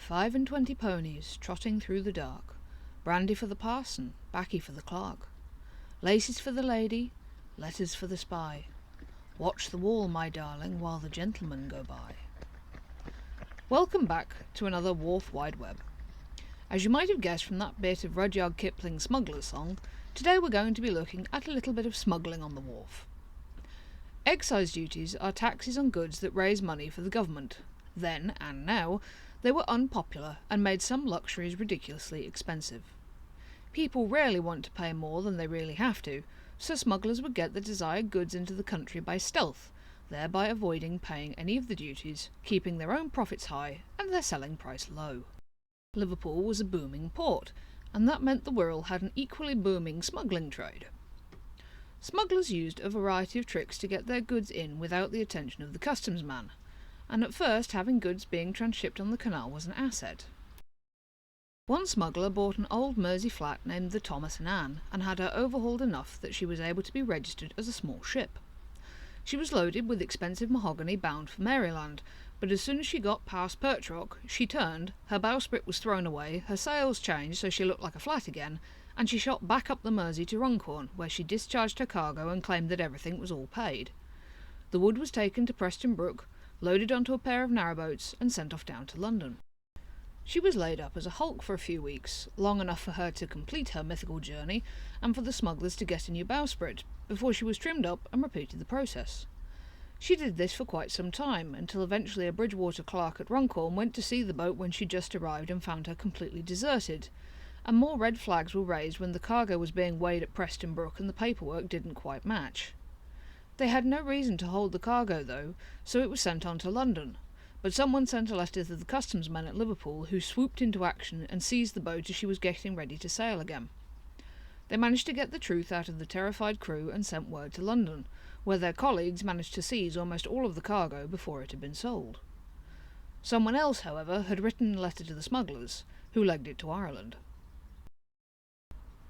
5 and 20 ponies trotting through the dark, brandy for the parson, baccy for the clerk, laces for the lady, letters for the spy. Watch the wall, my darling, while the gentlemen go by. Welcome back to another Wharf Wide Web. As you might have guessed from that bit of Rudyard Kipling's Smuggler's Song, today we're going to be looking at a little bit of smuggling on the wharf. Excise duties are taxes on goods that raise money for the government. Then, and now, they were unpopular and made some luxuries ridiculously expensive. People rarely want to pay more than they really have to, so smugglers would get the desired goods into the country by stealth, thereby avoiding paying any of the duties, keeping their own profits high and their selling price low. Liverpool was a booming port, and that meant the Wirral had an equally booming smuggling trade. Smugglers used a variety of tricks to get their goods in without the attention of the customs man, and at first having goods being transshipped on the canal was an asset. One smuggler bought an old Mersey flat named the Thomas and Anne, and had her overhauled enough that she was able to be registered as a small ship. She was loaded with expensive mahogany bound for Maryland, but as soon as she got past Perch Rock, she turned, her bowsprit was thrown away, her sails changed so she looked like a flat again, and she shot back up the Mersey to Runcorn, where she discharged her cargo and claimed that everything was all paid. The wood was taken to Preston Brook, loaded onto a pair of narrowboats, and sent off down to London. She was laid up as a hulk for a few weeks, long enough for her to complete her mythical journey, and for the smugglers to get a new bowsprit, before she was trimmed up and repeated the process. She did this for quite some time, until eventually a Bridgewater clerk at Runcorn went to see the boat when she just arrived and found her completely deserted, and more red flags were raised when the cargo was being weighed at Preston Brook and the paperwork didn't quite match. They had no reason to hold the cargo, though, so it was sent on to London, but someone sent a letter to the customs men at Liverpool, who swooped into action and seized the boat as she was getting ready to sail again. They managed to get the truth out of the terrified crew and sent word to London, where their colleagues managed to seize almost all of the cargo before it had been sold. Someone else, however, had written a letter to the smugglers, who legged it to Ireland.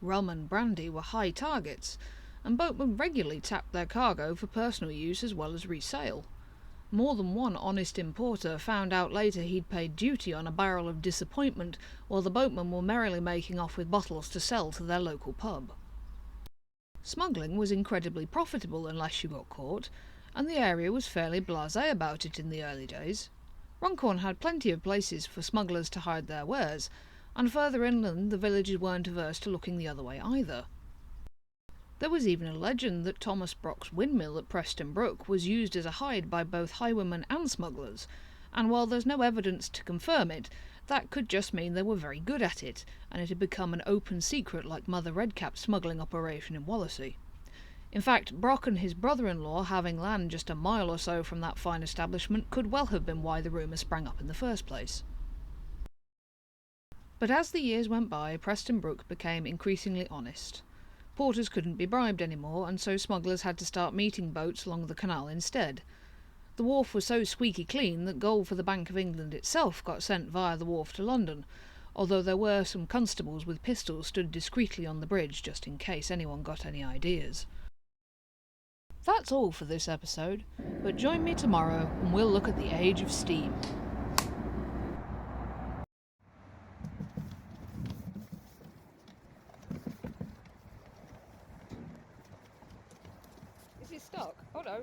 Rum and brandy were high targets, and boatmen regularly tapped their cargo for personal use as well as resale. More than one honest importer found out later he'd paid duty on a barrel of disappointment, while the boatmen were merrily making off with bottles to sell to their local pub. Smuggling was incredibly profitable unless you got caught, and the area was fairly blasé about it in the early days. Runcorn had plenty of places for smugglers to hide their wares, and further inland the villagers weren't averse to looking the other way either. There was even a legend that Thomas Brock's windmill at Preston Brook was used as a hide by both highwaymen and smugglers, and while there's no evidence to confirm it, that could just mean they were very good at it, and it had become an open secret like Mother Redcap's smuggling operation in Wallasey. In fact, Brock and his brother-in-law having land just a mile or so from that fine establishment could well have been why the rumour sprang up in the first place. But as the years went by, Preston Brook became increasingly honest. Porters couldn't be bribed anymore, and so smugglers had to start meeting boats along the canal instead. The wharf was so squeaky clean that gold for the Bank of England itself got sent via the wharf to London, although there were some constables with pistols stood discreetly on the bridge just in case anyone got any ideas. That's all for this episode, but join me tomorrow and we'll look at the age of steam. Is he stuck? Oh no.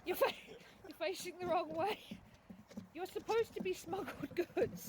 You're facing the wrong way. You're supposed to be smuggled goods.